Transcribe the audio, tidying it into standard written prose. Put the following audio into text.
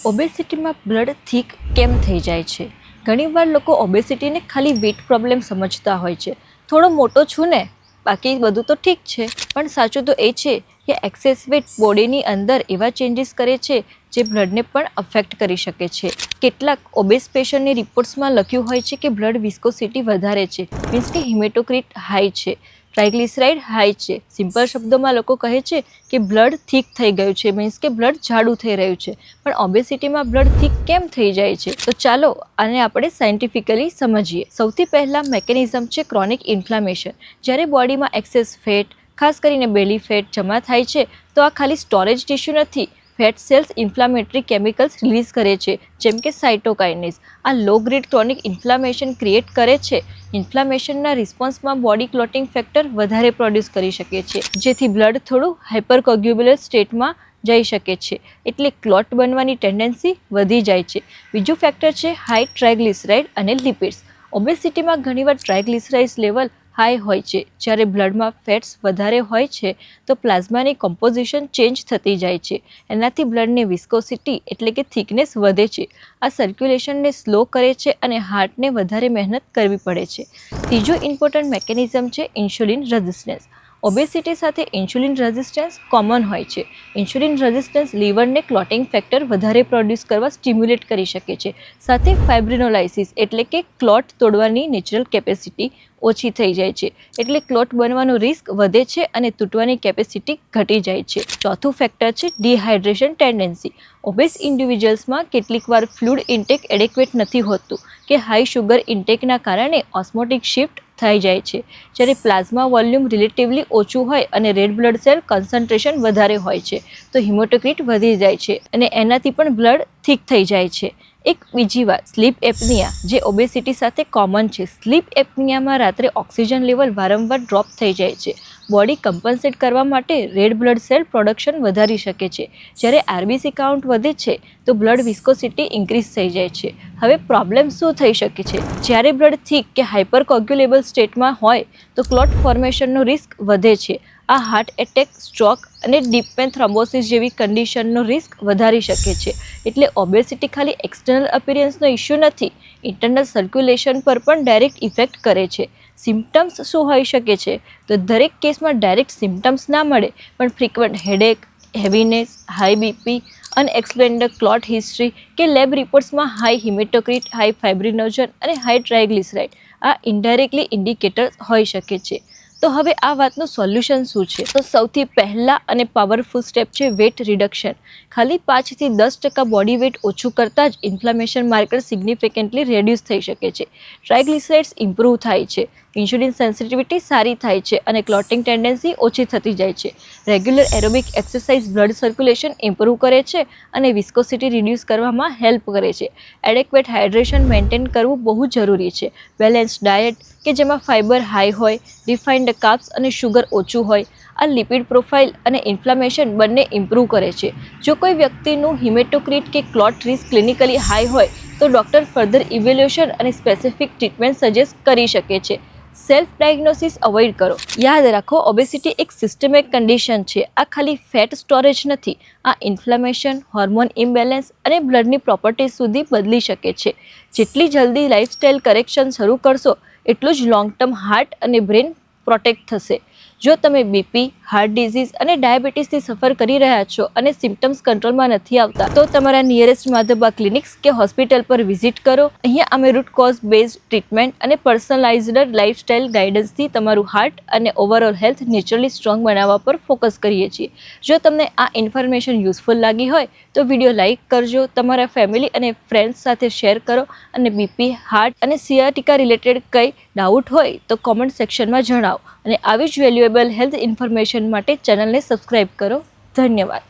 ઓબેસિટીમાં blood thick કેમ થઈ જાય છે? ઘણીવાર લોકો ઓબેસિટીને ખાલી વેટ પ્રોબ્લેમ સમજતા હોય છે. થોડો મોટો છું ને, બાકી બધું તો ઠીક છે. પણ સાચું તો એ છે કે એક્સેસ વેટ બોડીની અંદર એવા ચેન્જીસ કરે છે જે બ્લડને પણ અફેક્ટ કરી શકે છે. કેટલાક ઓબેસ પેશન્ટની રિપોર્ટ્સમાં લખ્યું હોય છે કે બ્લડ વિસ્કોસિટી વધારે છે, મીન્સ કે હિમેટોક્રિટ હાઈ છે, ટ્રાઇગ્લિસરાઇડ હાઈ છે. સિમ્પલ શબ્દોમાં લોકો કહે છે કે બ્લડ થીક થઈ ગયું છે, મીન્સ કે બ્લડ જાડું થઈ રહ્યું છે. પણ ઓબેસિટીમાં બ્લડ થીક કેમ થઈ જાય છે? તો ચાલો આને આપણે સાયન્ટિફિકલી સમજીએ. સૌથી પહેલા મેકેનિઝમ છે ક્રોનિક ઇન્ફ્લામેશન. જ્યારે બોડીમાં એક્સેસ ફેટ, ખાસ કરીને બેલી ફેટ જમા થાય છે તો આ ખાલી સ્ટોરેજ ટિશ્યુ નથી. Fat cells inflammatory chemicals release કરે છે, જેમ કે સાઇટોકાઇનેઝ. આ low grade chronic inflammation create કરે છે. ઇન્ફ્લામેશનના રિસ્પોન્સમાં બોડી ક્લોટિંગ ફેક્ટર વધારે પ્રોડ્યુસ કરી શકે છે, જેથી બ્લડ થોડું હાઇપરકોગ્યુબ્યુલર સ્ટેટમાં જઈ શકે છે, એટલે ક્લોટ બનવાની ટેન્ડન્સી વધી જાય છે. બીજું ફેક્ટર છે હાઈ ટ્રાઇગ્લિસરાઇડ અને લિપિડ્સ. ઓબેસિટીમાં ઘણીવાર ટ્રાઇગ્લિસરાઇડ્સ લેવલ હાઈ હોય છે. જ્યારે બ્લડમાં ફેટ્સ વધારે હોય છે તો પ્લાઝમાની કોમ્પોઝિશન ચેન્જ થતી જાય છે. એનાથી બ્લડની વિસ્કોસિટી એટલે કે થિકનેસ વધે છે. આ સર્ક્યુલેશનને સ્લો કરે છે અને હાર્ટને વધારે મહેનત કરવી પડે છે. ત્રીજું ઇમ્પોર્ટન્ટ મેકેનિઝમ છે ઇન્સ્યુલિન રેઝિસ્ટન્સ. ઓબેસિટી સાથે ઇન્સ્યુલિન રેઝિસ્ટન્સ કોમન હોય છે. ઇન્સ્યુલિન રેઝિસ્ટન્સ લીવરને ક્લોટિંગ ફેક્ટર વધારે પ્રોડ્યુસ કરવા સ્ટિમ્યુલેટ કરી શકે છે. સાથે ફાઇબ્રિનોલાઇસિસ એટલે કે ક્લોટ તોડવાની નેચરલ કેપેસિટી ઓછી થઈ જાય છે, એટલે ક્લોટ બનવાનો રિસ્ક વધે છે અને તૂટવાની કેપેસિટી ઘટી જાય છે. ચોથું ફેક્ટર છે ડિહાઇડ્રેશન ટેન્ડન્સી. ઓબેસ ઇન્ડિવિજ્યુઅલ્સમાં કેટલીકવાર ફ્લુઇડ ઇન્ટેક એડેક્વેટ નથી હોતું કે હાઈ શુગર ઇન્ટેકના કારણે ઓસ્મોટિક શિફ્ટ થઈ જાય છે. જ્યારે પ્લાઝમા વોલ્યુમ રિલેટિવલી ઓછું હોય અને રેડ બ્લડ સેલ કન્સન્ટ્રેશન વધારે હોય છે તો હિમોટોક્રિટ વધી જાય છે અને એનાથી પણ બ્લડ થીક થઈ જાય છે. એક બીજી વાત, સ્લીપ એપનિયા, જે ઓબેસિટી સાથે કોમન છે. સ્લીપ એપનિયામાં રાત્રે ઓક્સિજન લેવલ વારંવાર ડ્રોપ થઈ જાય છે. બોડી કમ્પન્સેટ કરવા માટે રેડ બ્લડ સેલ પ્રોડક્શન વધારી શકે છે. જ્યારે આરબીસી કાઉન્ટ વધે છે તો બ્લડ વિસ્કોસિટી ઇન્ક્રીઝ થઈ જાય છે. હવે પ્રોબ્લેમ શું થઈ શકે છે? જ્યારે બ્લડ થીક કે હાઇપરકોગ્યુલેબલ સ્ટેટમાં હોય તો ક્લોટ ફોર્મેશનનો રિસ્ક વધે છે. આ હાર્ટ એટેક, સ્ટ્રોક અને ડીપ વેન થ્રોમ્બોસિસ જેવી કન્ડિશનનો રિસ્ક વધારી શકે છે. એટલે ઓબેસિટી ખાલી એક્સટર્નલ અપિયરન્સનો ઇશ્યુ નથી, ઇન્ટરનલ સર્ક્યુલેશન પર પણ ડાયરેક્ટ ઇફેક્ટ કરે છે. સિમ્ટમ્સ શું હોઈ શકે છે? તો દરેક કેસમાં ડાયરેક્ટ સિમ્ટમ્સ ના મળે, પણ frequent headache, heaviness, high BP, unexplained clot history કે લેબ રિપોર્ટ્સમાં હાઈ હિમેટોક્રિટ, હાઈ ફાઇબ્રિનોજન અને હાઈ ટ્રાઇગ્લિસરાઇડ આ ઇન્ડાયરેક્ટલી ઇન્ડિકેટર્સ હોઈ શકે છે. તો હવે આ વાતનું સોલ્યુશન શું છે? તો સૌથી પહેલા અને પાવરફુલ સ્ટેપ છે વેટ રિડક્શન. ખાલી 5 થી 10% બોડી વેટ ઓછું કરતાં જ ઇન્ફ્લામેશન માર્કર સિગ્નિફિકન્ટલી રેડ્યુસ થઈ શકે છે. ટ્રાઇગ્લિસરાઇડ્સ ઇમ્પ્રૂવ થાય છે, ઇન્સ્યુલિન સેન્સિટિવિટી સારી થાય છે અને ક્લોટિંગ ટેન્ડન્સી ઓછી થતી જાય છે. Regular aerobic exercise blood circulation improve કરે છે અને વિસ્કોસિટી રિડ્યુસ કરવામાં હેલ્પ કરે છે. એડેક્વેટ હાઇડ્રેશન મેન્ટેન કરવું બહુ જરૂરી છે. બેલેન્સ ડાયટ કે જેમાં ફાઇબર હાઈ હોય, રિફાઇન્ડ કાર્બ્સ અને શુગર ઓછું હોય. આ લિપિડ પ્રોફાઇલ અને ઇન્ફ્લામેશન બંને ઇમ્પ્રૂવ કરે છે. જો કોઈ વ્યક્તિનું હિમેટોક્રિટ કે ક્લોટ રિસ્ક ક્લિનિકલી હાઈ હોય તો ડૉક્ટર ફર્ધર ઇવેલ્યુએશન અને સ્પેસિફિક ટ્રીટમેન્ટ સજેસ્ટ કરી શકે છે. સેલ્ફ ડાયગ્નોસિસ અવોઇડ કરો. યાદ રાખો, ઓબેસિટી એક સિસ્ટમિક કન્ડિશન છે. આ ખાલી ફેટ સ્ટોરેજ નથી, આ ઇન્ફ્લામેશન, હોર્મોન ઇમ્બેલેન્સ અને બ્લડની પ્રોપર્ટીઝ સુધી બદલી શકે છે. જેટલી જલ્દી લાઇફસ્ટાઇલ કરેક્શન શરૂ કરશો એટલું જ લોંગ ટર્મ હાર્ટ અને બ્રેન પ્રોટેક્ટ થશે. જો તમે બીપી, હાર્ટ ડિઝીઝ અને ડાયાબિટીસથી સફર કરી રહ્યા છો અને સિમ્ટમ્સ કંટ્રોલમાં નથી આવતા તો તમારા નિયરેસ્ટ માધબા ક્લિનિક્સ કે હોસ્પિટલ પર વિઝિટ કરો. અહીંયા અમે રૂટ કોઝ બેઝડ ટ્રીટમેન્ટ અને પર્સનલાઇઝ્ડ લાઇફસ્ટાઇલ ગાઈડન્સથી તમારું હાર્ટ અને ઓવરઓલ હેલ્થ નેચરલી સ્ટ્રોંગ બનાવવા પર ફોકસ કરીએ છીએ. જો તમને આ ઇન્ફોર્મેશન યુઝફુલ લાગી હોય તો વિડીયો લાઇક કરજો, તમારા ફેમિલી અને ફ્રેન્ડ્સ સાથે શેર કરો અને બીપી, હાર્ટ અને સિયાટિકા રિલેટેડ કંઈ ડાઉટ હોય તો કોમેન્ટ સેક્શનમાં જણાવો. અને આવી જ વેલ્યુએબલ હેલ્થ ઇન્ફોર્મેશન માટે ચેનલને સબસ્ક્રાઇબ કરો. ધન્યવાદ.